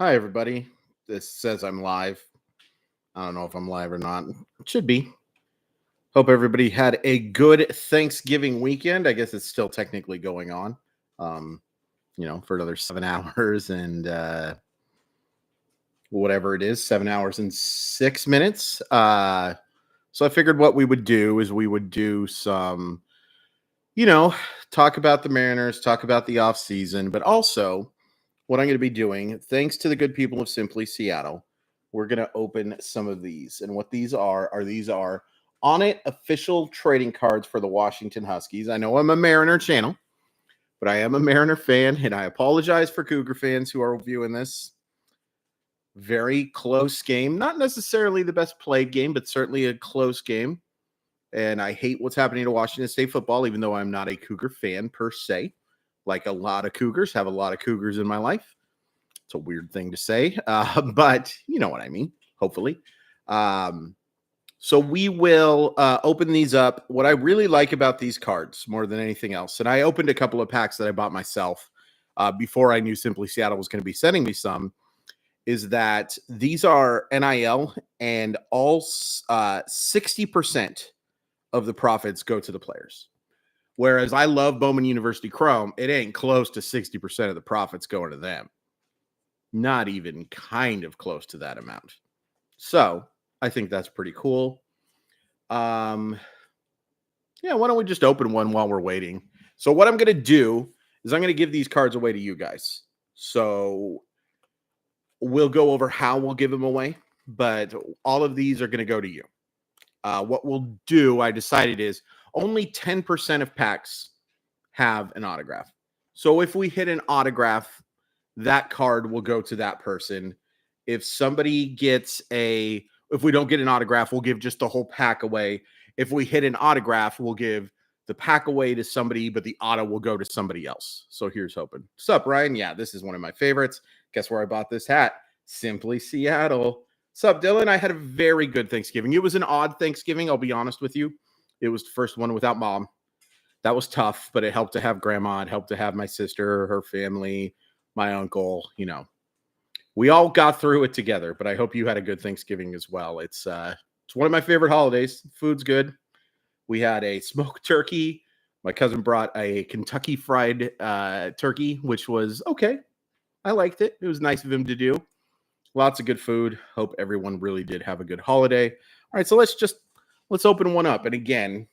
Hi, everybody. This says I'm live. I don't know if I'm live or not. It should be. Hope everybody had a good Thanksgiving weekend. I guess it's still technically going on, um, for another 7 hours and whatever it is, 7 hours and 6 minutes. So I figured what we would do is we would do some, you know, talk about the Mariners, talk about the off season, but also what I'm going to be doing, thanks to the good people of Simply Seattle, we're going to open some of these. And what these are on it official trading cards for the Washington Huskies. I know I'm a Mariner channel, but I am a Mariner fan, and I apologize for Cougar fans who are viewing this. Very close game. Not necessarily the best played game, but certainly a close game. And I hate what's happening to Washington State football, even though I'm not a Cougar fan per se. Like a lot of Cougars, have a lot of Cougars in my life. It's a weird thing to say, but you know what I mean, hopefully. So we will open these up. What I really like about these cards more than anything else, and I opened a couple of packs that I bought myself before I knew Simply Seattle was going to be sending me some, is that these are NIL and all 60% of the profits go to the players. Whereas I love Bowman University Chrome, it ain't close to 60% of the profits going to them. Not even kind of close to that amount. So I think that's pretty cool. Yeah, why don't we just open one while we're waiting? So what I'm going to do is I'm going to give these cards away to you guys. So we'll go over how we'll give them away, but all of these are going to go to you. What we'll do, I decided, is only 10% of packs have an autograph. So if we hit an autograph, that card will go to that person. If somebody gets if we don't get an autograph, we'll give just the whole pack away. If we hit an autograph, we'll give the pack away to somebody, but the auto will go to somebody else. So here's hoping. What's up, Ryan? Yeah, this is one of my favorites. Guess where I bought this hat? Simply Seattle. What's up, Dylan? I had a very good Thanksgiving. It was an odd Thanksgiving, I'll be honest with you. It was the first one without mom. That was tough, but it helped to have grandma. It helped to have my sister, her family, my uncle. We all got through it together, but I hope you had a good Thanksgiving as well. It's one of my favorite holidays. Food's good. We had a smoked turkey. My cousin brought a Kentucky fried turkey, which was okay. I liked it. It was nice of him to do. Lots of good food. Hope everyone really did have a good holiday. All right, so let's open one up. And again,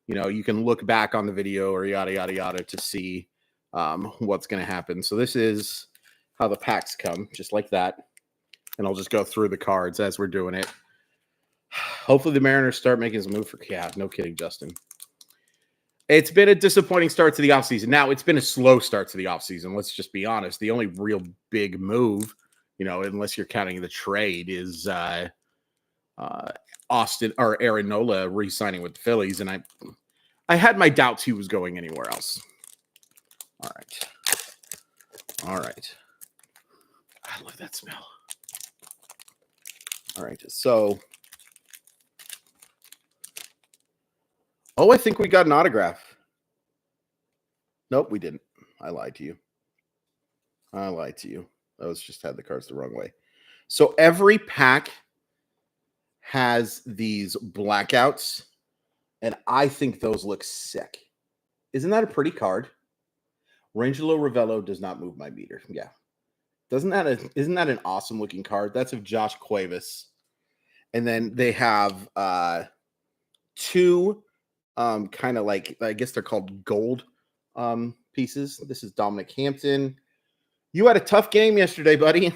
you can look back on the video or yada, yada, yada to see what's going to happen. So this is how the packs come, just like that. And I'll just go through the cards as we're doing it. Hopefully the Mariners start making some move for no kidding, Justin. It's been a disappointing start to the offseason. Now, it's been a slow start to the offseason. Let's just be honest. The only real big move, unless you're counting the trade, is Austin or Aaron Nola re-signing with the Phillies. And I had my doubts he was going anywhere else. All right. I love that smell. All right. So, I think we got an autograph. Nope, we didn't. I lied to you. I was just had the cards the wrong way. So every pack has these blackouts, and I think those look sick. Isn't that a pretty card? Rangelo Ravello does not move my meter. Yeah. Isn't that an awesome looking card? That's of Josh Cuevas. And then they have two kind of like, I guess they're called gold pieces. This is Dominic Hampton. You had a tough game yesterday, buddy.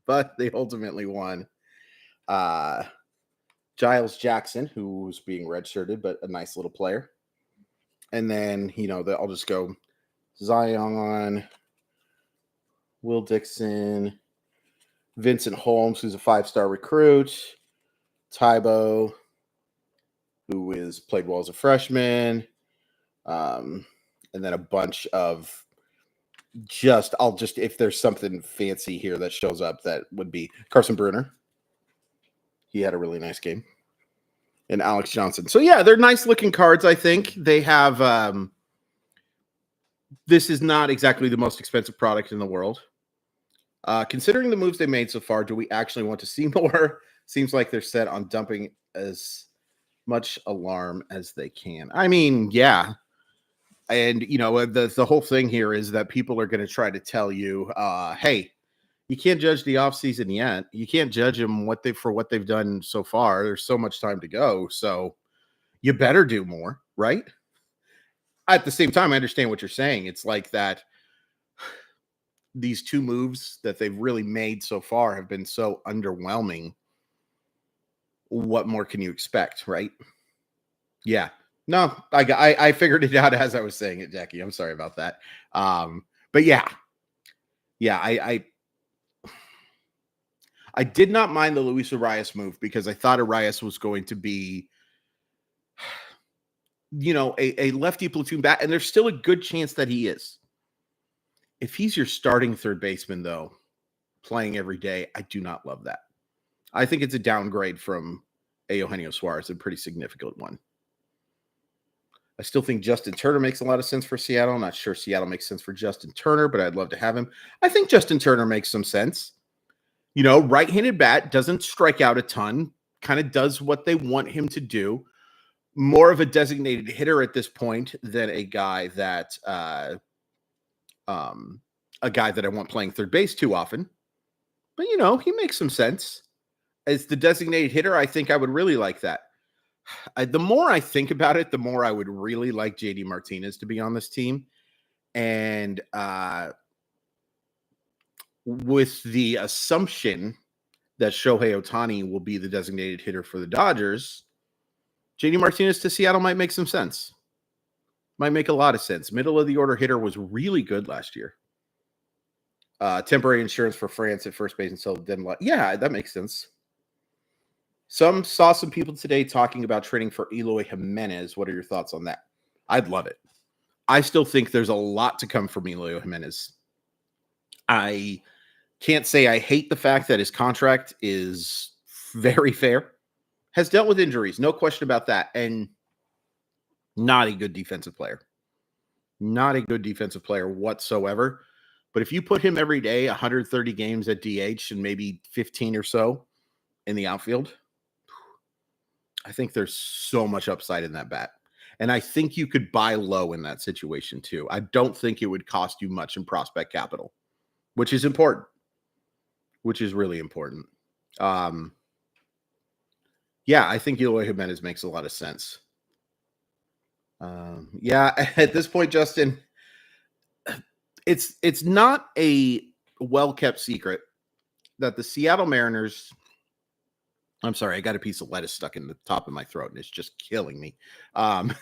But they ultimately won. Giles Jackson, who's being redshirted, but a nice little player. And then, I'll just go Zion, Will Dixon, Vincent Holmes, who's a 5-star recruit, Tybo, who is played well as a freshman, and then a bunch of if there's something fancy here that shows up, that would be Carson Bruner. He had a really nice game. And Alex Johnson. So, yeah, they're nice-looking cards, I think. They have this is not exactly the most expensive product in the world. Considering the moves they made so far, do we actually want to see more? Seems like they're set on dumping as much alarm as they can. I mean, yeah. And the whole thing here is that people are going to try to tell you, hey, you can't judge the offseason yet. You can't judge them for what they've done so far. There's so much time to go. So you better do more, right? At the same time, I understand what you're saying. It's like that these two moves that they've really made so far have been so underwhelming. What more can you expect, right? Yeah. No, I figured it out as I was saying it, Jackie. I'm sorry about that. But yeah, I did not mind the Luis Arias move because I thought Arias was going to be, a lefty platoon bat, and there's still a good chance that he is. If he's your starting third baseman, though, playing every day, I do not love that. I think it's a downgrade from Eugenio Suarez, a pretty significant one. I still think Justin Turner makes a lot of sense for Seattle. I'm not sure Seattle makes sense for Justin Turner, but I'd love to have him. I think Justin Turner makes some sense. Right-handed bat, doesn't strike out a ton, kind of does what they want him to do. More of a designated hitter at this point than a guy that I want playing third base too often. But he makes some sense. As the designated hitter, I think I would really like that. The more I think about it, the more I would really like JD Martinez to be on this team. And with the assumption that Shohei Ohtani will be the designated hitter for the Dodgers, JD Martinez to Seattle might make some sense. Might make a lot of sense. Middle of the order hitter was really good last year. Temporary insurance for France at first base until Denmark. Yeah, that makes sense. Saw some people today talking about trading for Eloy Jimenez. What are your thoughts on that? I'd love it. I still think there's a lot to come from Eloy Jimenez. I can't say I hate the fact that his contract is very fair. Has dealt with injuries, no question about that. And not a good defensive player. Not a good defensive player whatsoever. But if you put him every day, 130 games at DH and maybe 15 or so in the outfield, I think there's so much upside in that bat. And I think you could buy low in that situation too. I don't think it would cost you much in prospect capital, which is important, which is really important. Yeah, I think Eloy Jimenez makes a lot of sense. Yeah, at this point, Justin, it's not a well-kept secret that the Seattle Mariners – I'm sorry, I got a piece of lettuce stuck in the top of my throat, and it's just killing me. The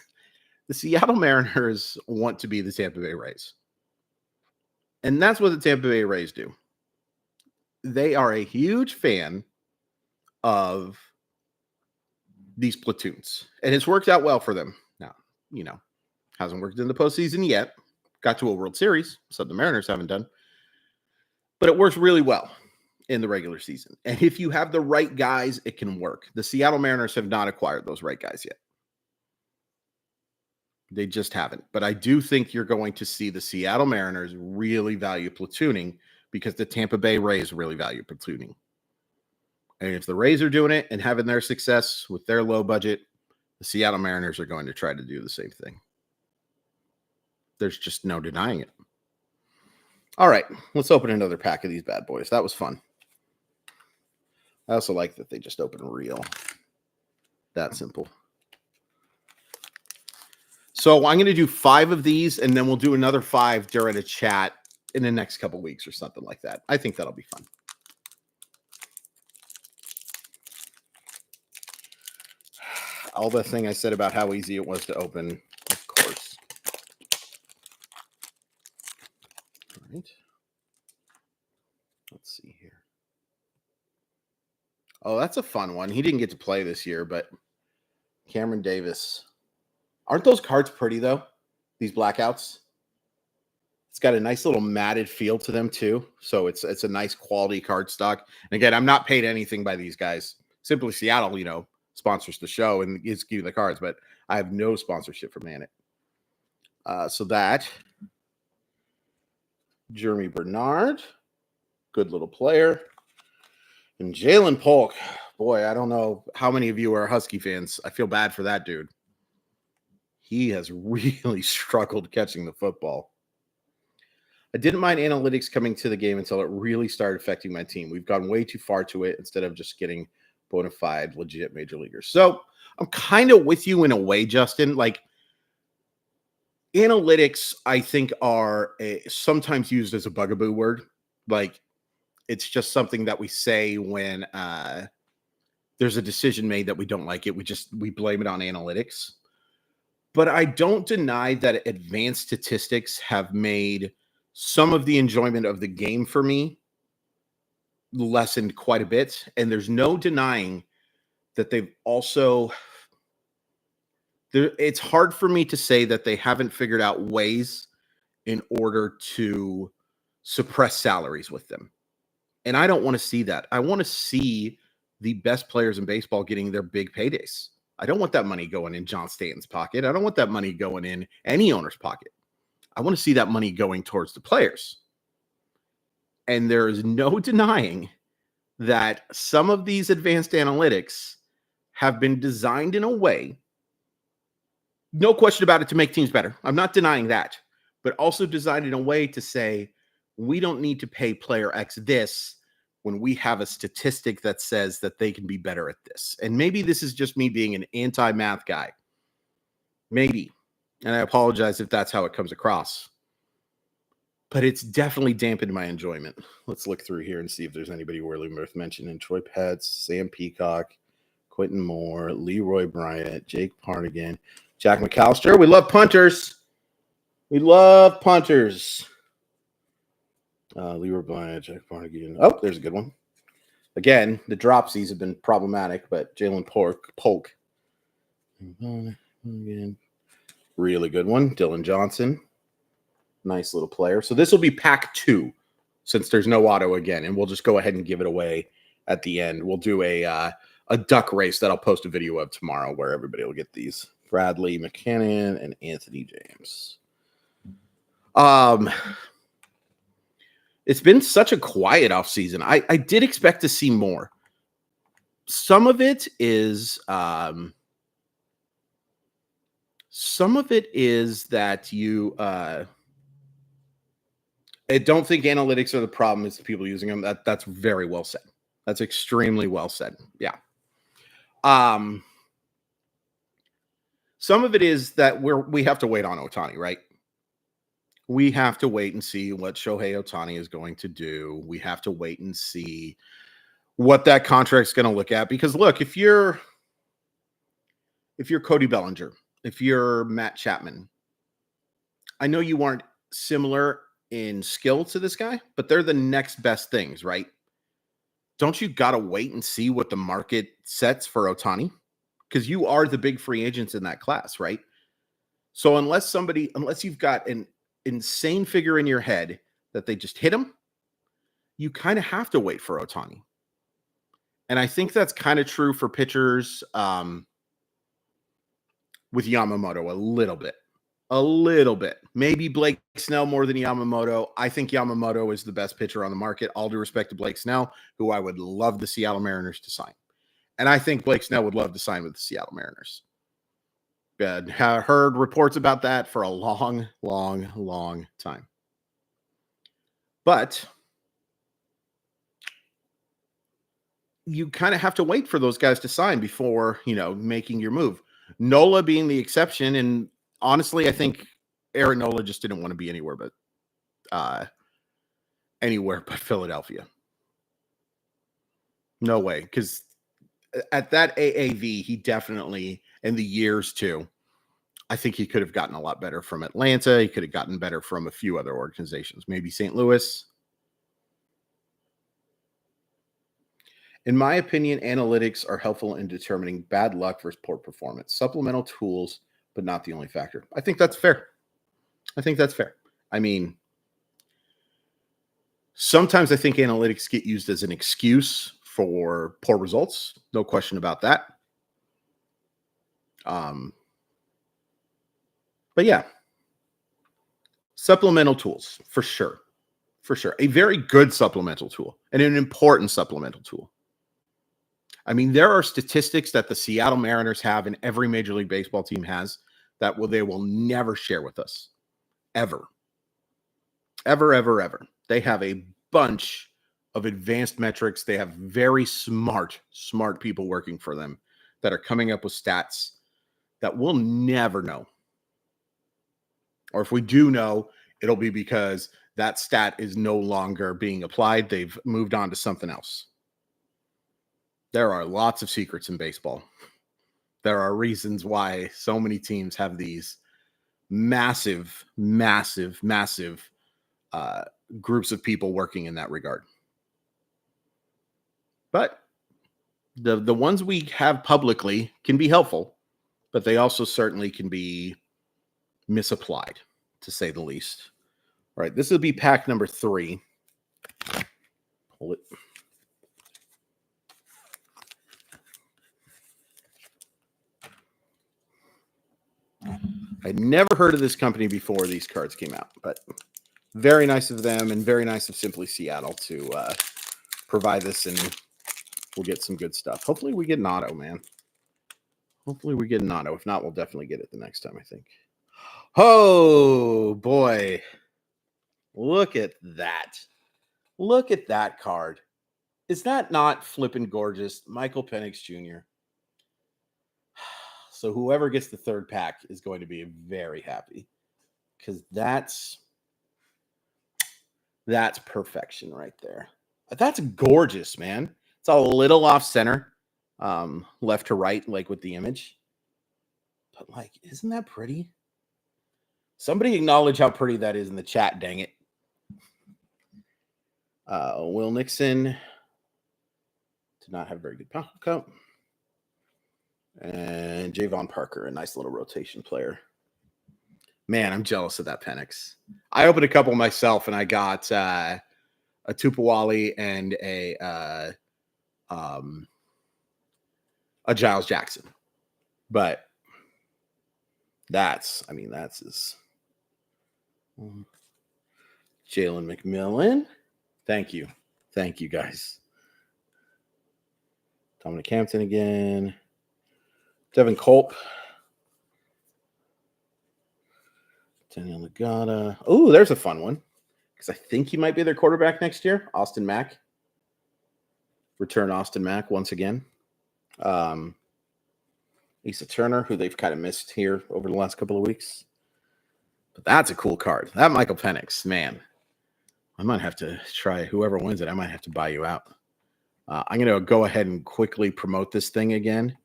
Seattle Mariners want to be the Tampa Bay Rays. And that's what the Tampa Bay Rays do. They are a huge fan of these platoons, and it's worked out well for them. Now, hasn't worked in the postseason yet. Got to a World Series, something the Mariners haven't done. But it works really well in the regular season. And if you have the right guys, it can work. The Seattle Mariners have not acquired those right guys yet. They just haven't. But I do think you're going to see the Seattle Mariners really value platooning because the Tampa Bay Rays really value platooning. And if the Rays are doing it and having their success with their low budget, the Seattle Mariners are going to try to do the same thing. There's just no denying it. All right, let's open another pack of these bad boys. That was fun. I also like that they just open real. That simple. So I'm going to do 5 of these, and then we'll do another 5 during a chat in the next couple weeks or something like that. I think that'll be fun. All the thing I said about how easy it was to open, of course. All right. Let's see here. Oh, that's a fun one. He didn't get to play this year, but Cameron Davis. Aren't those cards pretty, though? These blackouts? It's got a nice little matted feel to them, too. So it's a nice quality card stock. And again, I'm not paid anything by these guys. Simply Seattle, sponsors the show and gives you the cards, but I have no sponsorship from Manit. So that. Jeremy Bernard. Good little player. And Jalen Polk, boy, I don't know how many of you are Husky fans. I feel bad for that dude. He has really struggled catching the football. I didn't mind analytics coming to the game until it really started affecting my team. We've gone way too far to it instead of just getting bona fide, legit major leaguers. So I'm kind of with you in a way, Justin. Like, analytics, I think, are sometimes used as a bugaboo word. Like, it's just something that we say when there's a decision made that we don't like it. We blame it on analytics. But I don't deny that advanced statistics have made some of the enjoyment of the game for me lessened quite a bit. And there's no denying that they've also, it's hard for me to say that they haven't figured out ways in order to suppress salaries with them. And I don't want to see that. I want to see the best players in baseball getting their big paydays. I don't want that money going in John Stanton's pocket. I don't want that money going in any owner's pocket. I want to see that money going towards the players. And there is no denying that some of these advanced analytics have been designed in a way, no question about it, to make teams better. I'm not denying that, but also designed in a way to say, we don't need to pay player X this when we have a statistic that says that they can be better at this. And maybe this is just me being an anti-math guy. Maybe. And I apologize if that's how it comes across. But it's definitely dampened my enjoyment. Let's look through here and see if there's anybody really worth mentioning. Troy Petts, Sam Peacock, Quentin Moore, Leroy Bryant, Jake Parnigan, Jack McAllister. We love punters. We love punters. Leroy Bryant, Jack Parnigan. Oh, there's a good one. Again, the dropsies have been problematic, but Jalen Polk. Really good one. Dylan Johnson. Nice little player. So this will be pack 2 since there's no auto again, and we'll just go ahead and give it away at the end. We'll do a duck race that I'll post a video of tomorrow where everybody will get these. Bradley McCann and Anthony James. It's been such a quiet offseason. I did expect to see more. Some of it is that you I don't think analytics are the problem. It's the people using them. That's very well said. That's extremely well said. Yeah. Some of it is that we have to wait on Ohtani, right? We have to wait and see what Shohei Ohtani is going to do. We have to wait and see what that contract's going to look at. Because look, if you're Cody Bellinger, if you're Matt Chapman, I know you aren't similar in skill to this guy, but they're the next best things, right? Don't you got to wait and see what the market sets for Ohtani? Because you are the big free agents in that class, right? So unless you've got an insane figure in your head that they just hit him, you kind of have to wait for Ohtani. And I think that's kind of true for pitchers with Yamamoto a little bit. Maybe Blake Snell more than Yamamoto. I think Yamamoto is the best pitcher on the market. All due respect to Blake Snell, who I would love the Seattle Mariners to sign. And I think Blake Snell would love to sign with the Seattle Mariners. I heard reports about that for a long, long, long time. But you kind of have to wait for those guys to sign before, making your move. Nola being the exception. And honestly, I think Aaron Nola just didn't want to be anywhere but Philadelphia. No way. Because at that AAV, he definitely, in the years too, I think he could have gotten a lot better from Atlanta. He could have gotten better from a few other organizations, maybe St. Louis. In my opinion, analytics are helpful in determining bad luck versus poor performance. Supplemental tools, but not the only factor. I think that's fair. I mean, sometimes I think analytics get used as an excuse for poor results. No question about that. But yeah, supplemental tools for sure. For sure. A very good supplemental tool and an important supplemental tool. I mean, there are statistics that the Seattle Mariners have and every Major League Baseball team has that they will never share with us. Ever. Ever, ever, ever. They have a bunch of advanced metrics. They have very smart people working for them that are coming up with stats that we'll never know. Or if we do know, it'll be because that stat is no longer being applied. They've moved on to something else. There are lots of secrets in baseball. There are reasons why so many teams have these massive groups of people working in that regard. But the ones we have publicly can be helpful, but they also certainly can be misapplied, to say the least. All right, this will be pack number 3. Pull it. I'd never heard of this company before these cards came out, but very nice of them and very nice of Simply Seattle to provide this, and we'll get some good stuff. Hopefully we get an auto, man. Hopefully we get an auto. If not, we'll definitely get it the next time, I think. Oh, boy. Look at that. Look at that card. Is that not flippin' gorgeous? Michael Penix Jr. So whoever gets the third pack is going to be very happy, because that's perfection right there. That's gorgeous, man. It's a little off center, left to right, like with the image. But, like, isn't that pretty? Somebody acknowledge how pretty that is in the chat, dang it. Will Nixon did not have a very good pocket count. And Javon Parker, a nice little rotation player. Man, I'm jealous of that Penix. I opened a couple myself, and I got a Tupawali and a Giles Jackson. But that's his. Jalen McMillan. Thank you, guys. Dominic Hampton again. Devin Culp. Daniel Legata. Oh, there's a fun one, because I think he might be their quarterback next year. Austin Mack. Return Austin Mack once again. Asa Turner, who they've kind of missed here over the last couple of weeks. But that's a cool card. That Michael Penix, man. I might have to try, whoever wins it, I might have to buy you out. I'm going to go ahead and quickly promote this thing again.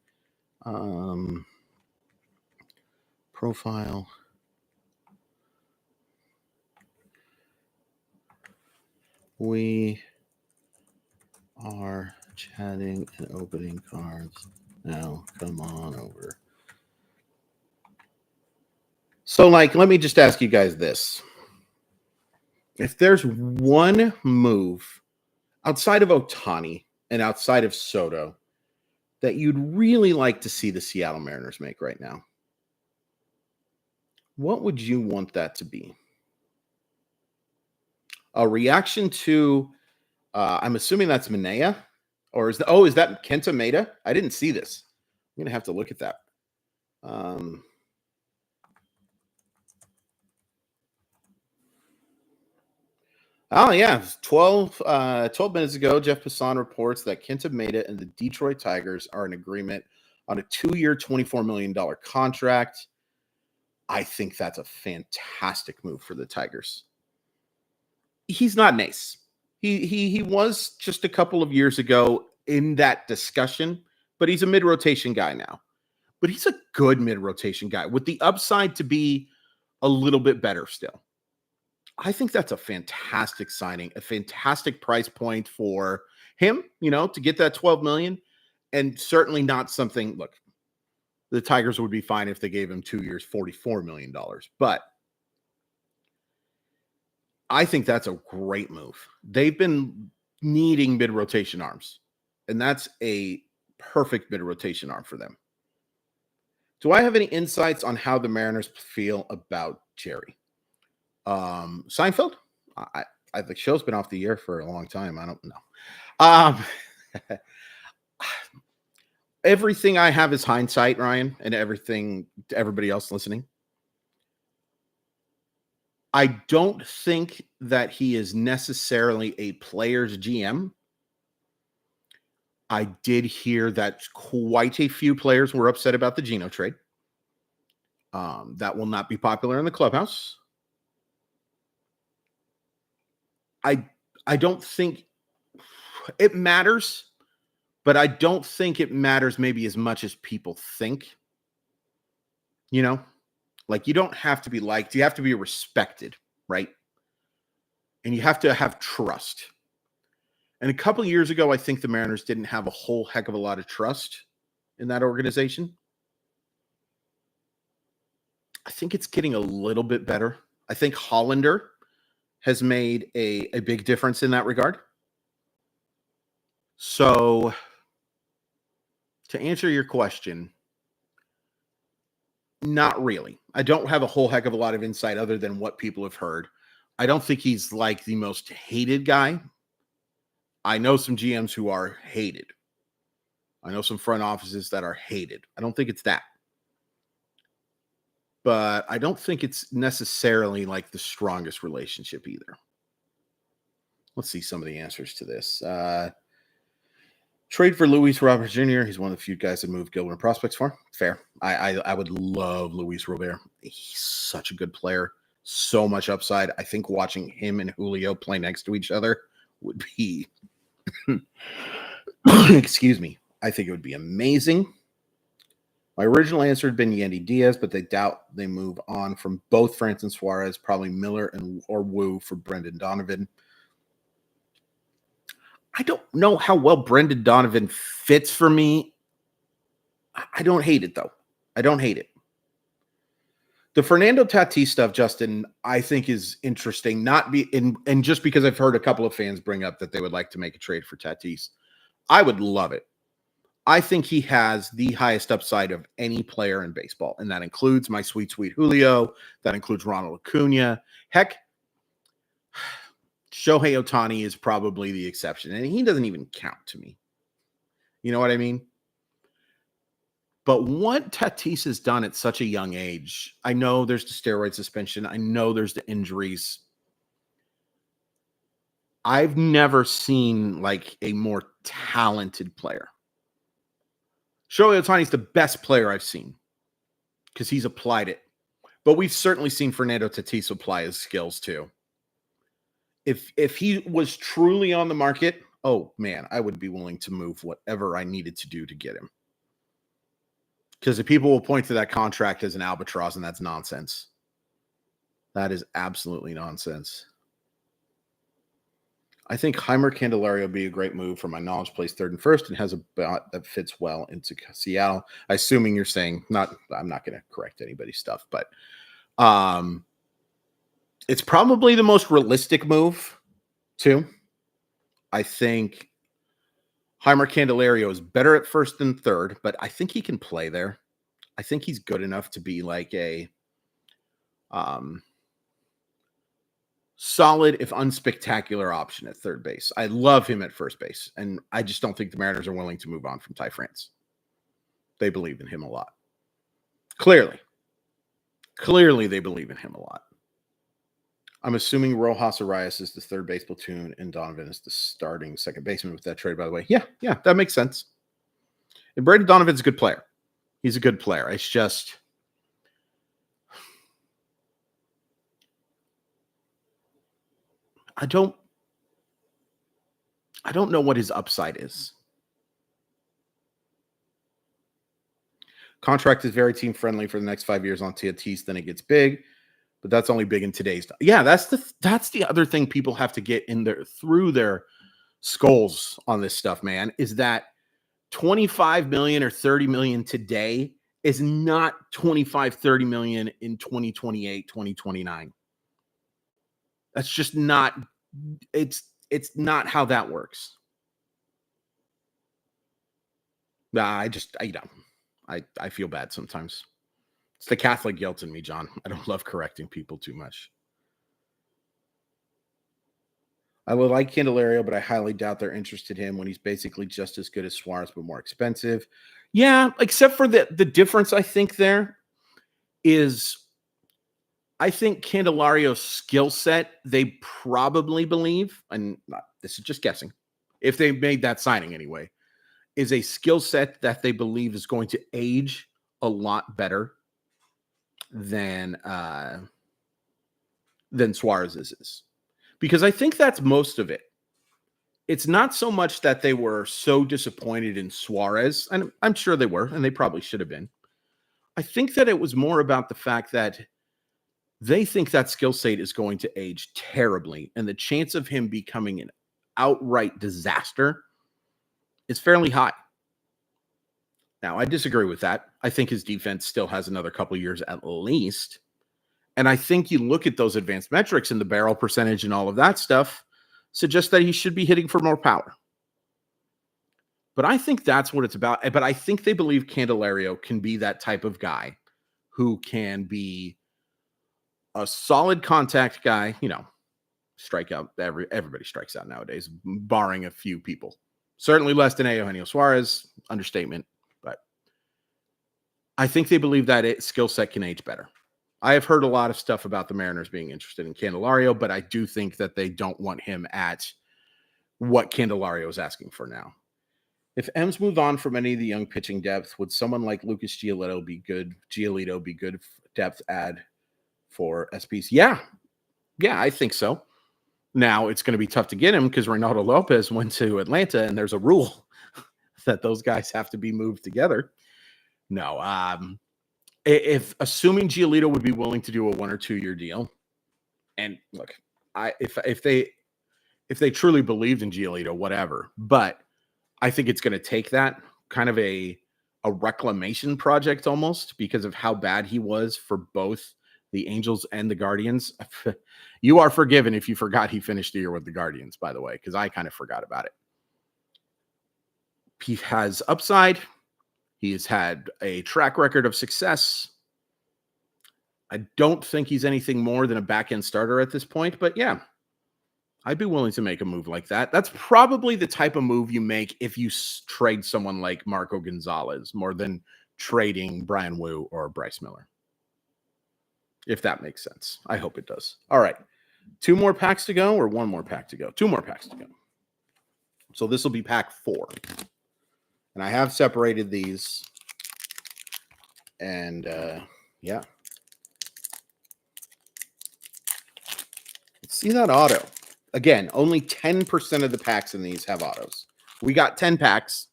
Profile. We are chatting and opening cards now. Come on over. So, like, let me just ask you guys this. If there's one move outside of Ohtani and outside of Soto that you'd really like to see the Seattle Mariners make right now, what would you want that to be? A reaction to, I'm assuming that's Manaea, or is that Kenta Maeda? I didn't see this. I'm going to have to look at that. Oh, yeah. 12 minutes ago, Jeff Passan reports that Kenta Maeda and the Detroit Tigers are in agreement on a 2-year, $24 million contract. I think that's a fantastic move for the Tigers. He's not an ace. He was just a couple of years ago in that discussion, but he's a mid-rotation guy now. But he's a good mid-rotation guy with the upside to be a little bit better still. I think that's a fantastic signing, a fantastic price point for him, to get that $12 million, and certainly not something, look, the Tigers would be fine if they gave him 2 years, $44 million. But I think that's a great move. They've been needing mid-rotation arms, and that's a perfect mid-rotation arm for them. Do I have any insights on how the Mariners feel about Jerry? Seinfeld, the show's been off the air for a long time. I don't know. Um, everything I have is hindsight, Ryan, and everything to everybody else listening. I don't think that he is necessarily a player's GM. I did hear that quite a few players were upset about the Geno trade. That will not be popular in the clubhouse. I don't think it matters, but I don't think it matters maybe as much as people think. You know, like you don't have to be liked, you have to be respected, right? And you have to have trust. And a couple of years ago, I think the Mariners didn't have a whole heck of a lot of trust in that organization. I think it's getting a little bit better. I think Hollander has made a big difference in that regard. So, to answer your question, not really. I don't have a whole heck of a lot of insight other than what people have heard. I don't think he's like the most hated guy. I know some GMs who are hated. I know some front offices that are hated. I don't think it's that. But I don't think it's necessarily like the strongest relationship either. Let's see some of the answers to this. Trade for Luis Robert Jr. He's one of the few guys that moved Gilbert prospects for. Fair. I would love Luis Robert. He's such a good player. So much upside. I think watching him and Julio play next to each other would be excuse me. I think it would be amazing. My original answer had been Yandy Diaz, but they doubt they move on from both Francis Suarez, probably Miller or Wu for Brendan Donovan. I don't know how well Brendan Donovan fits for me. I don't hate it, though. I don't hate it. The Fernando Tatis stuff, Justin, I think is interesting. And just because I've heard a couple of fans bring up that they would like to make a trade for Tatis, I would love it. I think he has the highest upside of any player in baseball, and that includes my sweet, sweet Julio. That includes Ronald Acuna. Heck, Shohei Ohtani is probably the exception, and he doesn't even count to me. You know what I mean? But what Tatis has done at such a young age, I know there's the steroid suspension. I know there's the injuries. I've never seen like a more talented player. Shohei Ohtani is the best player I've seen because he's applied it. But we've certainly seen Fernando Tatis apply his skills too. If he was truly on the market, oh man, I would be willing to move whatever I needed to do to get him. Because the people will point to that contract as an albatross, and that's nonsense. That is absolutely nonsense. I think Heimer Candelario would be a great move. For my knowledge, plays third and first and has a bat that fits well into Seattle. Assuming you're saying I'm not going to correct anybody's stuff, but it's probably the most realistic move too. I think Heimer Candelario is better at first than third, but I think he can play there. I think he's good enough to be like a solid, if unspectacular, option at third base. I love him at first base, and I just don't think the Mariners are willing to move on from Ty France. They believe in him a lot. Clearly, they believe in him a lot. I'm assuming Rojas Arias is the third base platoon and Donovan is the starting second baseman with that trade, by the way. Yeah, that makes sense. And Brendan Donovan's a good player. He's a good player. It's just I don't know what his upside is. Contract is very team friendly for the next 5 years on Tatis. Then it gets big, but that's only big in today's. Yeah, that's the other thing people have to get in there through their skulls on this stuff, man, is that 25 million or 30 million today is not 25, 30 million in 2028, 2029. That's just not, it's not how that works. I feel bad sometimes. It's the Catholic guilt in me, John. I don't love correcting people too much. I would like Candelario, but I highly doubt they're interested in him when he's basically just as good as Suarez, but more expensive. Yeah, except for the difference I think there is I think Candelario's skill set, they probably believe, and this is just guessing, if they made that signing anyway, is a skill set that they believe is going to age a lot better than Suarez's is. Because I think that's most of it. It's not so much that they were so disappointed in Suarez, and I'm sure they were, and they probably should have been. I think that it was more about the fact that they think that skill set is going to age terribly, and the chance of him becoming an outright disaster is fairly high. Now, I disagree with that. I think his defense still has another couple years at least. And I think you look at those advanced metrics and the barrel percentage and all of that stuff suggest that he should be hitting for more power. But I think that's what it's about. But I think they believe Candelario can be that type of guy who can be a solid contact guy, strike out. Everybody strikes out nowadays, barring a few people. Certainly less than Eugenio Suarez, understatement. But I think they believe that skill set can age better. I have heard a lot of stuff about the Mariners being interested in Candelario, but I do think that they don't want him at what Candelario is asking for now. If M's moved on from any of the young pitching depth, would someone like Lucas Giolito be good? Giolito be good depth add for SPs? Yeah, I think so. Now it's going to be tough to get him because Reynaldo Lopez went to Atlanta, and there's a rule that those guys have to be moved together. No, if assuming Giolito would be willing to do a 1 or 2 year deal, and look, if they truly believed in Giolito, whatever, but I think it's going to take that kind of a reclamation project almost because of how bad he was for both the Angels and the Guardians. You are forgiven if you forgot he finished the year with the Guardians, by the way, because I kind of forgot about it. He has upside. He has had a track record of success. I don't think he's anything more than a back-end starter at this point, but yeah, I'd be willing to make a move like that. That's probably the type of move you make if you trade someone like Marco Gonzalez more than trading Brian Wu or Bryce Miller. If that makes sense. I hope it does. All right. 2 more packs to go or 1 more pack to go? 2 more packs to go. So this will be pack 4. And I have separated these. And yeah. Let's see that auto. Again, only 10% of the packs in these have autos. We got 10 packs.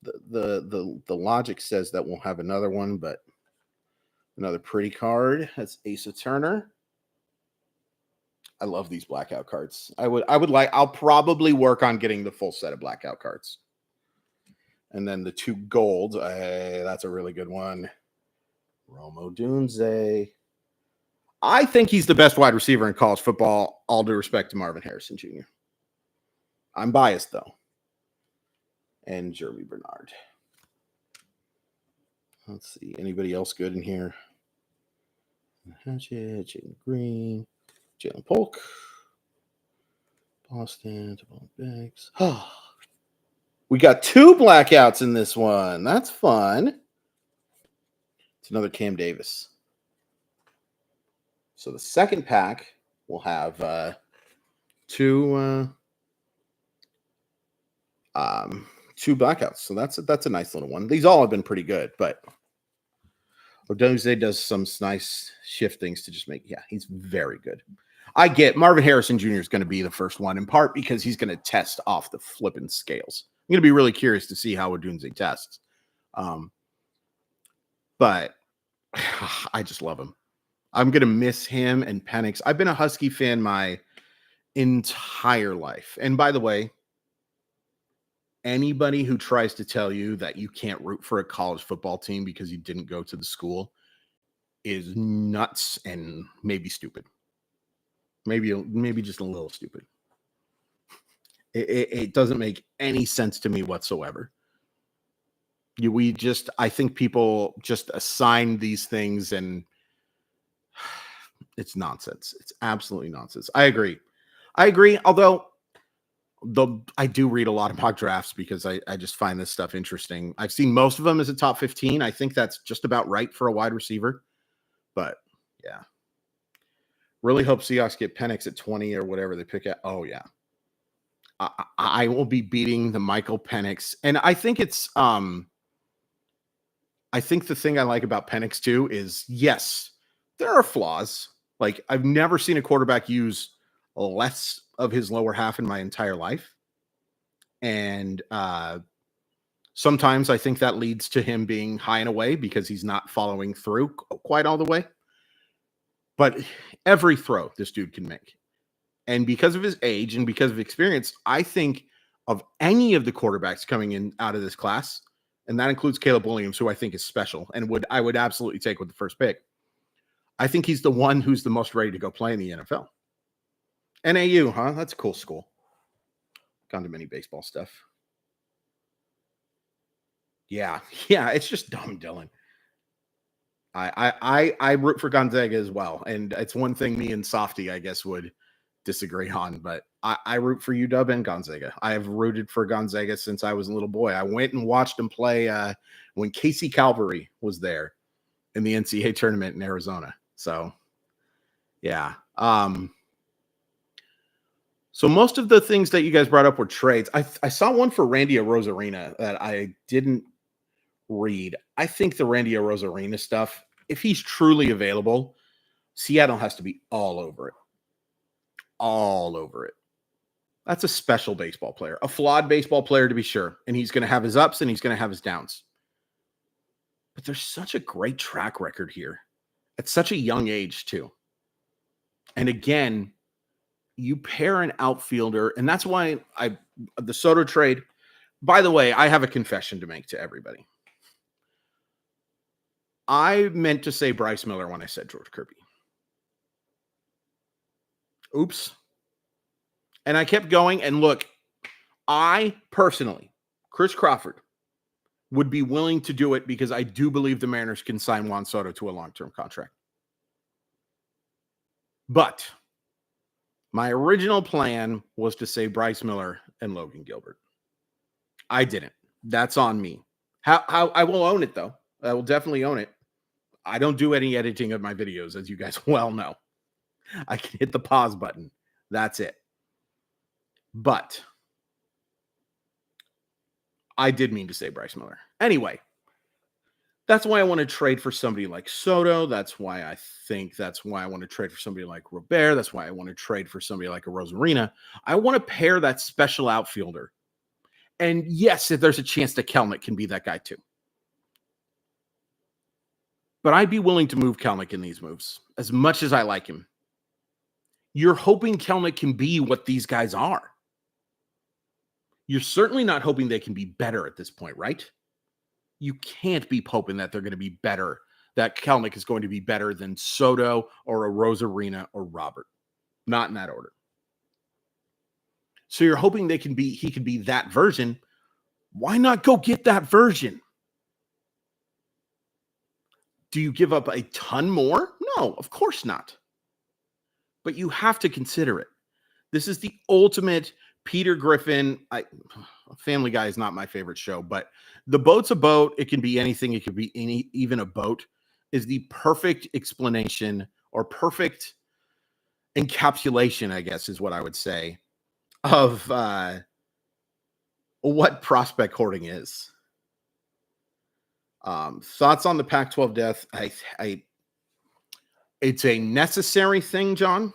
The logic says that we'll have another one, but another pretty card. That's Asa Turner. I love these blackout cards. I'll probably work on getting the full set of blackout cards. And then the 2 gold. That's a really good one. Romo Dunze. I think he's the best wide receiver in college football, all due respect to Marvin Harrison Jr. I'm biased, though. And Jeremy Bernard. Let's see. Anybody else good in here? Hatchet, Jalen Green, Jalen Polk, Boston, Devon Banks. We got 2 blackouts in this one. That's fun. It's another Cam Davis. So the second pack will have 2 blackouts. So that's a nice little one. These all have been pretty good, but Odunze does some nice shiftings to just make, he's very good. I get Marvin Harrison Jr. is going to be the first one, in part because he's going to test off the flipping scales. I'm going to be really curious to see how Odunze tests. But I just love him. I'm going to miss him and Penix. I've been a Husky fan my entire life. And by the way, anybody who tries to tell you that you can't root for a college football team because you didn't go to the school is nuts and maybe stupid. Maybe just a little stupid. It doesn't make any sense to me whatsoever. I think people just assign these things and it's nonsense. It's absolutely nonsense. I agree. I agree. Although I do read a lot of mock drafts because I just find this stuff interesting. I've seen most of them as a top 15. I think that's just about right for a wide receiver. But yeah. Really hope Seahawks get Penix at 20 or whatever they pick at. Oh, yeah. I will be beating the Michael Penix. And I think it's I think the thing I like about Penix too is, yes, there are flaws. Like, I've never seen a quarterback use less of his lower half in my entire life. And sometimes I think that leads to him being high and away because he's not following through quite all the way. But every throw this dude can make. And because of his age and because of experience, I think of any of the quarterbacks coming in out of this class, and that includes Caleb Williams, who I think is special and I would absolutely take with the first pick. I think he's the one who's the most ready to go play in the NFL. NAU, huh? That's a cool school. Gone to many baseball stuff. Yeah, it's just dumb, Dylan. I root for Gonzaga as well, and it's one thing me and Softy, I guess, would disagree on, but I root for UW and Gonzaga. I have rooted for Gonzaga since I was a little boy. I went and watched him play when Casey Calvary was there in the NCAA tournament in Arizona. So, yeah. So most of the things that you guys brought up were trades. I saw one for Randy Arozarena that I didn't read. I think the Randy Arozarena stuff, if he's truly available, Seattle has to be all over it. All over it. That's a special baseball player, a flawed baseball player to be sure. And he's going to have his ups and he's going to have his downs. But there's such a great track record here at such a young age too. And again, you pair an outfielder, and that's why the Soto trade, by the way, I have a confession to make to everybody. I meant to say Bryce Miller when I said George Kirby. Oops. And I kept going, and look, I personally, Chris Crawford, would be willing to do it because I do believe the Mariners can sign Juan Soto to a long-term contract. But my original plan was to say Bryce Miller and Logan Gilbert. I didn't. That's on me. How I will own it, though. I will definitely own it. I don't do any editing of my videos, as you guys well know. I can hit the pause button. That's it. But I did mean to say Bryce Miller. Anyway, that's why I want to trade for somebody like Soto. That's why I want to trade for somebody like Robert. That's why I want to trade for somebody like a Arozarena. I want to pair that special outfielder. And yes, if there's a chance that Kelenic can be that guy too. But I'd be willing to move Kelenic in these moves as much as I like him. You're hoping Kelenic can be what these guys are. You're certainly not hoping they can be better at this point, right? You can't be hoping that they're going to be better, that Kelenic is going to be better than Soto or a Arozarena or Robert. Not in that order. So you're hoping he could be that version. Why not go get that version? Do you give up a ton more? No, of course not. But you have to consider it. This is the ultimate Peter Griffin. Family Guy is not my favorite show, but The Boat's a Boat. It can be anything. It could be even a boat. Is the perfect explanation or perfect encapsulation, I guess, is what I would say, of what prospect hoarding is. Thoughts on the Pac-12 death? It's a necessary thing, John,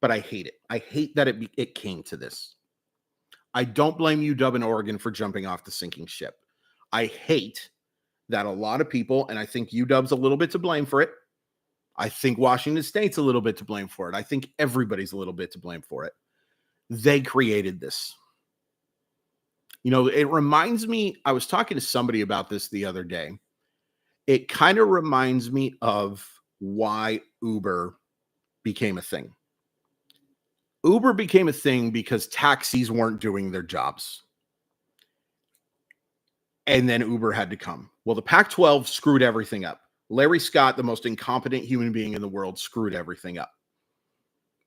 but I hate it. I hate that it came to this. I don't blame UW and Oregon for jumping off the sinking ship. I hate that a lot of people, and I think UW's a little bit to blame for it. I think Washington State's a little bit to blame for it. I think everybody's a little bit to blame for it. They created this. You know, it reminds me, I was talking to somebody about this the other day. It kind of reminds me of why Uber became a thing. Uber became a thing because taxis weren't doing their jobs. And then Uber had to come. Well, the Pac-12 screwed everything up. Larry Scott, the most incompetent human being in the world, screwed everything up.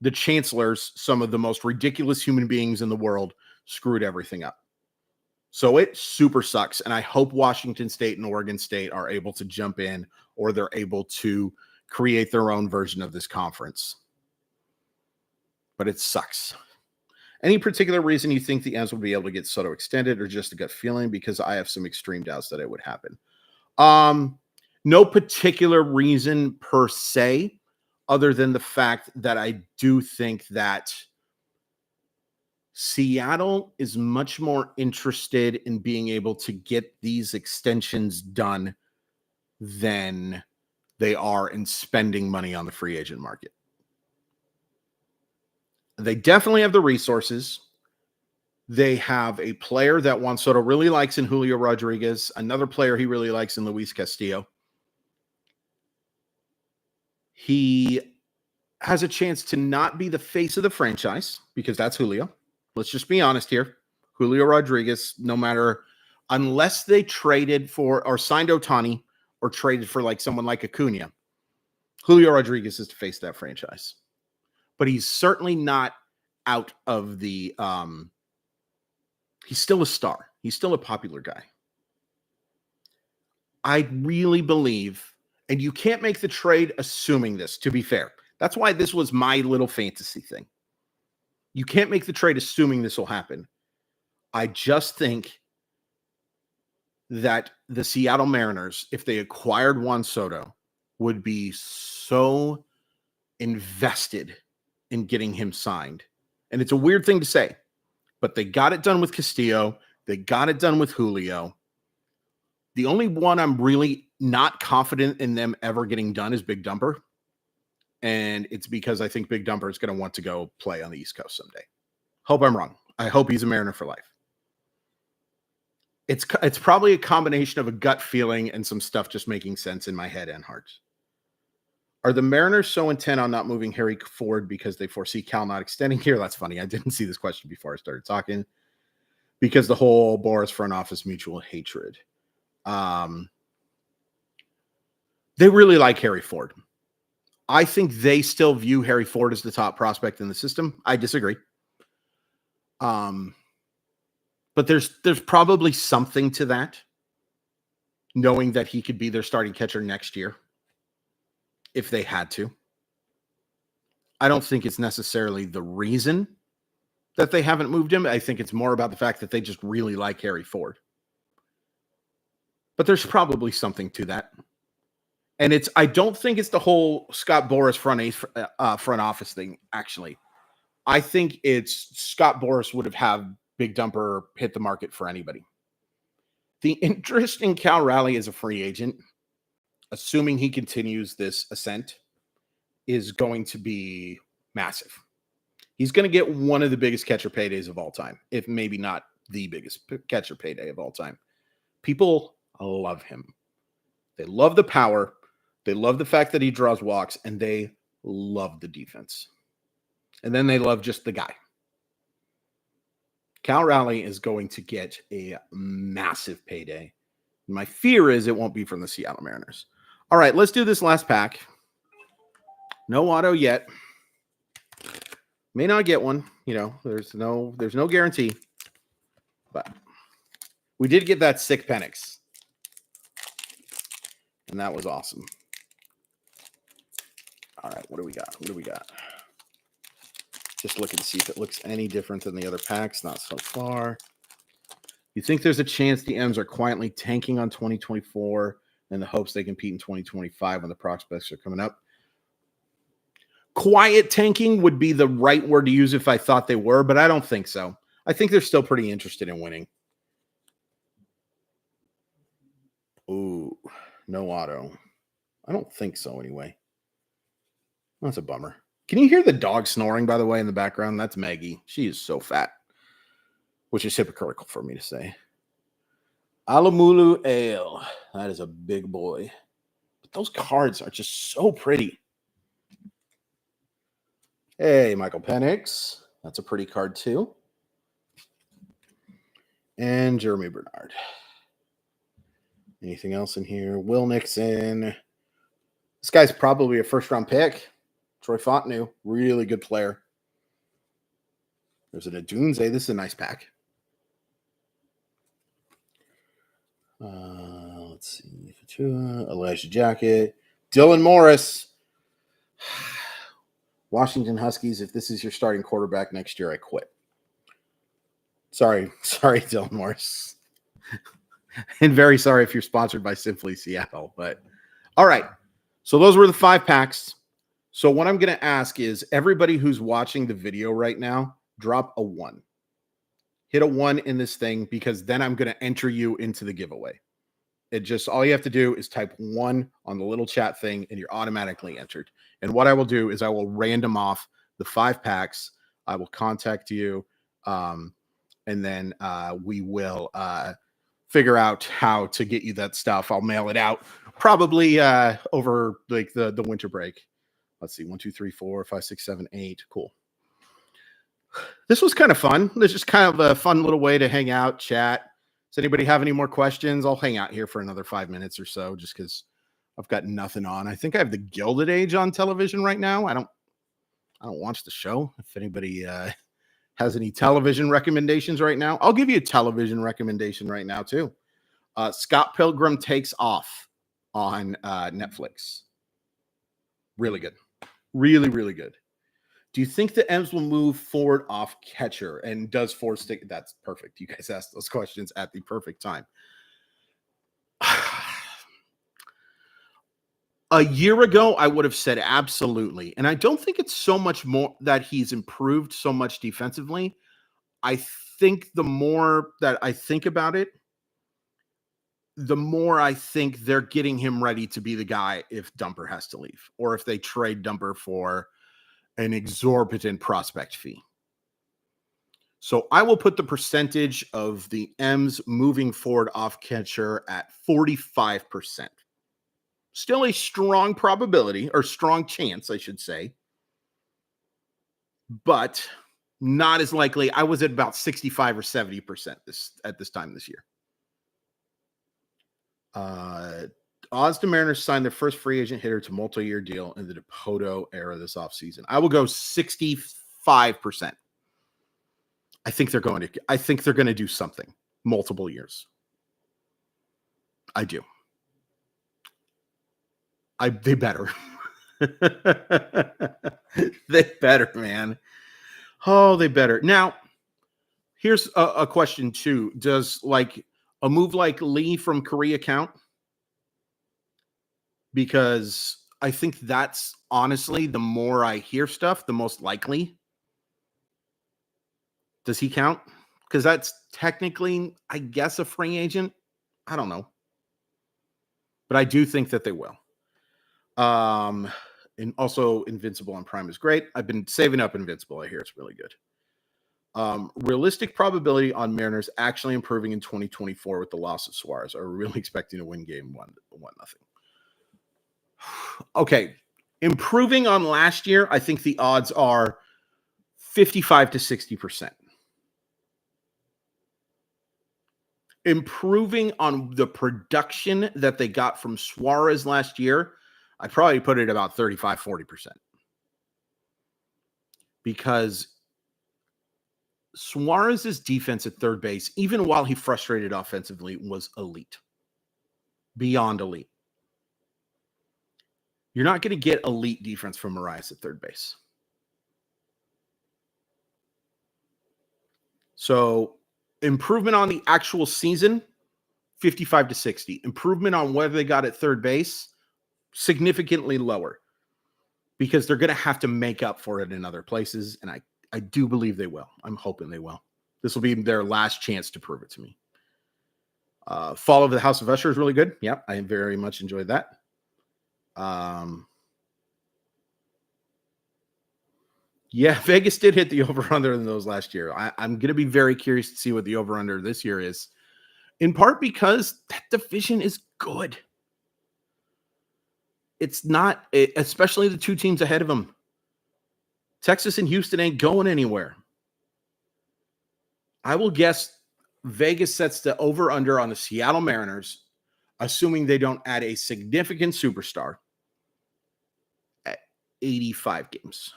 the chancellors, some of the most ridiculous human beings in the world, screwed everything up. So it super sucks. And I hope Washington State and Oregon State are able to jump in, or they're able to create their own version of this conference. But it sucks. Any particular reason you think the M's will be able to get Soto extended, or just a gut feeling? Because I have some extreme doubts that it would happen. No particular reason per se, other than the fact that I do think that Seattle is much more interested in being able to get these extensions done than they are in spending money on the free agent market. They definitely have the resources. They have a player that Juan Soto really likes in Julio Rodriguez, another player he really likes in Luis Castillo. He has a chance to not be the face of the franchise, because that's Julio. Let's just be honest here. Julio Rodriguez, no matter, unless they traded for or signed Ohtani or traded for like someone like Acuna, Julio Rodriguez is to face that franchise. But he's certainly not out of the he's still a star. He's still a popular guy. I really believe, and you can't make the trade assuming this, to be fair. That's why this was my little fantasy thing. You can't make the trade assuming this will happen. I just think that the Seattle Mariners, if they acquired Juan Soto, would be so invested in getting him signed. And it's a weird thing to say, but they got it done with Castillo. They got it done with Julio. The only one I'm really not confident in them ever getting done is Big Dumper. And it's because I think Big Dumper is going to want to go play on the East Coast someday. Hope I'm wrong. I hope he's a Mariner for life. It's probably a combination of a gut feeling and some stuff just making sense in my head and heart. Are the Mariners so intent on not moving Harry Ford because they foresee Cal not extending here? That's funny. I didn't see this question before I started talking. Because the whole Boras front office mutual hatred. They really like Harry Ford. I think they still view Harry Ford as the top prospect in the system. I disagree. But there's probably something to that, knowing that he could be their starting catcher next year if they had to. I don't think it's necessarily the reason that they haven't moved him. I think it's more about the fact that they just really like Harry Ford. But there's probably something to that. And I don't think it's the whole Scott Boras front office thing, actually. I think it's Scott Boras would have had Big Dumper hit the market for anybody. The interest in Cal Raleigh as a free agent, assuming he continues this ascent, is going to be massive. He's going to get one of the biggest catcher paydays of all time, if maybe not the biggest catcher payday of all time. People love him. They love the power. They love the fact that he draws walks, and they love the defense. And then they love just the guy. Cal Raleigh is going to get a massive payday. My fear is it won't be from the Seattle Mariners. All right, let's do this last pack. No auto yet. May not get one. You know, there's no guarantee. But we did get that sick Penix. And that was awesome. All right, what do we got? Just looking to see if it looks any different than the other packs. Not so far. You think there's a chance the M's are quietly tanking on 2024 in the hopes they compete in 2025 when the prospects are coming up? Quiet tanking would be the right word to use if I thought they were, but I don't think so. I think they're still pretty interested in winning. Ooh, no auto. I don't think so anyway. That's a bummer. Can you hear the dog snoring, by the way, in the background? That's Maggie. She is so fat, which is hypocritical for me to say. Alamulu Ale. That is a big boy. But those cards are just so pretty. Hey, Michael Penix. That's a pretty card, too. And Jeremy Bernard. Anything else in here? Will Nixon. This guy's probably a first-round pick. Troy Fontenot, really good player. There's an Adunze. This is a nice pack. Let's see. Elijah Jacket. Dylan Morris. Washington Huskies, if this is your starting quarterback next year, I quit. Sorry, Dylan Morris. And very sorry if you're sponsored by Simply Seattle. But all right. So those were the 5 packs. So what I'm going to ask is everybody who's watching the video right now, drop a 1. Hit a 1 in this thing because then I'm going to enter you into the giveaway. It just, all you have to do is type 1 on the little chat thing and you're automatically entered. And what I will do is I will random off the 5 packs. I will contact you. And then we will figure out how to get you that stuff. I'll mail it out probably over like the winter break. Let's see, 1, 2, 3, 4, 5, 6, 7, 8. Cool. This was kind of fun. This is kind of a fun little way to hang out, chat. Does anybody have any more questions? I'll hang out here for another 5 minutes or so just because I've got nothing on. I think I have the Gilded Age on television right now. I don't watch the show. If anybody has any television recommendations right now, I'll give you a television recommendation right now too. Scott Pilgrim Takes Off on Netflix. Really good. Really, really good. Do you think the M's will move Ford off catcher? And does Ford stick? That's perfect. You guys asked those questions at the perfect time. A year ago, I would have said absolutely. And I don't think it's so much more that he's improved so much defensively. I think the more that I think about it, the more I think they're getting him ready to be the guy if Dumper has to leave or if they trade Dumper for an exorbitant prospect fee. So I will put the percentage of the M's moving forward off catcher at 45%. Still a strong probability or strong chance, I should say, but not as likely. I was at about 65 or 70% at this time this year. Odds to Mariners signed their first free agent hitter to multi-year deal in the Dipoto era this offseason. I will go 65%. I think they're going to do something multiple years. I do. They better. They better, man. Oh, they better. Now, here's a question too. Does like a move like Lee from Korea count? Because I think that's honestly, the more I hear stuff, the most likely. Does he count? Because that's technically, I guess, a free agent. I don't know. But I do think that they will. And also Invincible on Prime is great. I've been saving up Invincible. I hear it's really good. Realistic probability on Mariners actually improving in 2024 with the loss of Suarez. Are we really expecting to win game 1-0? Okay. Improving on last year, I think the odds are 55 to 60%. Improving on the production that they got from Suarez last year, I'd probably put it about 35, 40%. Because Suarez's defense at third base, even while he frustrated offensively, was elite. Beyond elite. You're not going to get elite defense from Marias at third base. So improvement on the actual season, 55 to 60. Improvement on whether they got at third base, significantly lower. Because they're going to have to make up for it in other places. And I do believe they will. I'm hoping they will. This will be their last chance to prove it to me. Fall of the House of Usher is really good. Yep, I very much enjoyed that. Yeah, Vegas did hit the over-under in those last year. I'm going to be very curious to see what the over-under this year is. In part because that division is good. It's not, especially the two teams ahead of them. Texas and Houston ain't going anywhere. I will guess Vegas sets the over-under on the Seattle Mariners, assuming they don't add a significant superstar, 85 games.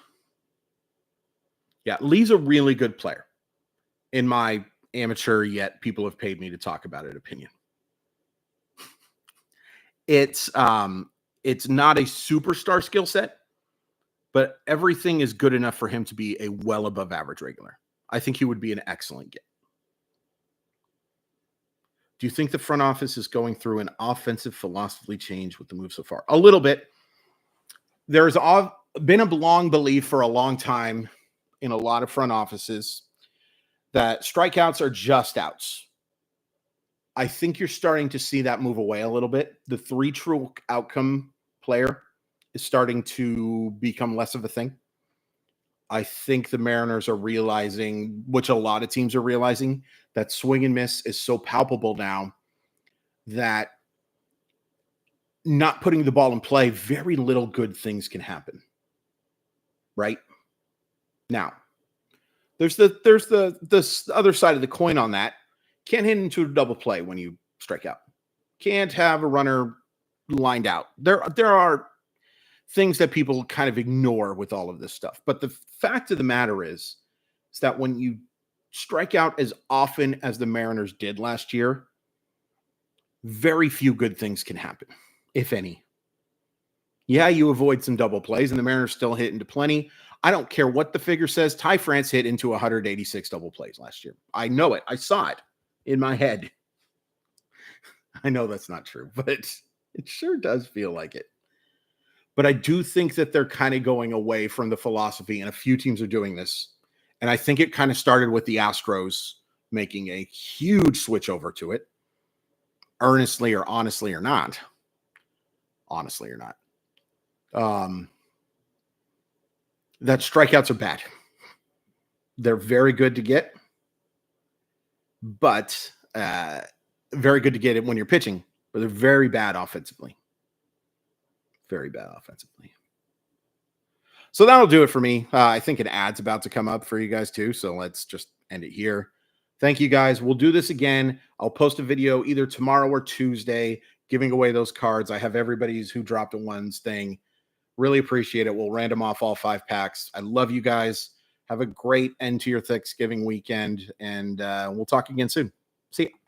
Yeah, Lee's a really good player, in my amateur yet people have paid me to talk about it opinion. It's not a superstar skill set, but everything is good enough for him to be a well above average regular. I think he would be an excellent get. Do you think the front office is going through an offensive philosophy change with the move so far? A little bit. There's been a long belief for a long time in a lot of front offices that strikeouts are just outs. I think you're starting to see that move away a little bit. The 3 true outcome player is starting to become less of a thing. I think the Mariners are realizing, which a lot of teams are realizing, that swing and miss is so palpable now that not putting the ball in play, very little good things can happen. Right? Now, there's the other side of the coin on that. Can't hit into a double play when you strike out. Can't have a runner lined out. There are things that people kind of ignore with all of this stuff. But the fact of the matter is that when you strike out as often as the Mariners did last year, very few good things can happen, if any. Yeah, you avoid some double plays, and the Mariners still hit into plenty. I don't care what the figure says. Ty France hit into 186 double plays last year. I know it. I saw it in my head. I know that's not true, but it sure does feel like it. But I do think that they're kind of going away from the philosophy, and a few teams are doing this. And I think it kind of started with the Astros making a huge switch over to it. Earnestly or honestly or not. Honestly or not. That strikeouts are bad. They're very good to get, but very good to get it when you're pitching, but they're very bad offensively. Very bad offensively. So that'll do it for me. I think an ad's about to come up for you guys too. So let's just end it here. Thank you guys. We'll do this again. I'll post a video either tomorrow or Tuesday giving away those cards. I have everybody's who dropped a ones thing. Really appreciate it. We'll random off all 5 packs. I love you guys. Have a great end to your Thanksgiving weekend, and we'll talk again soon. See you.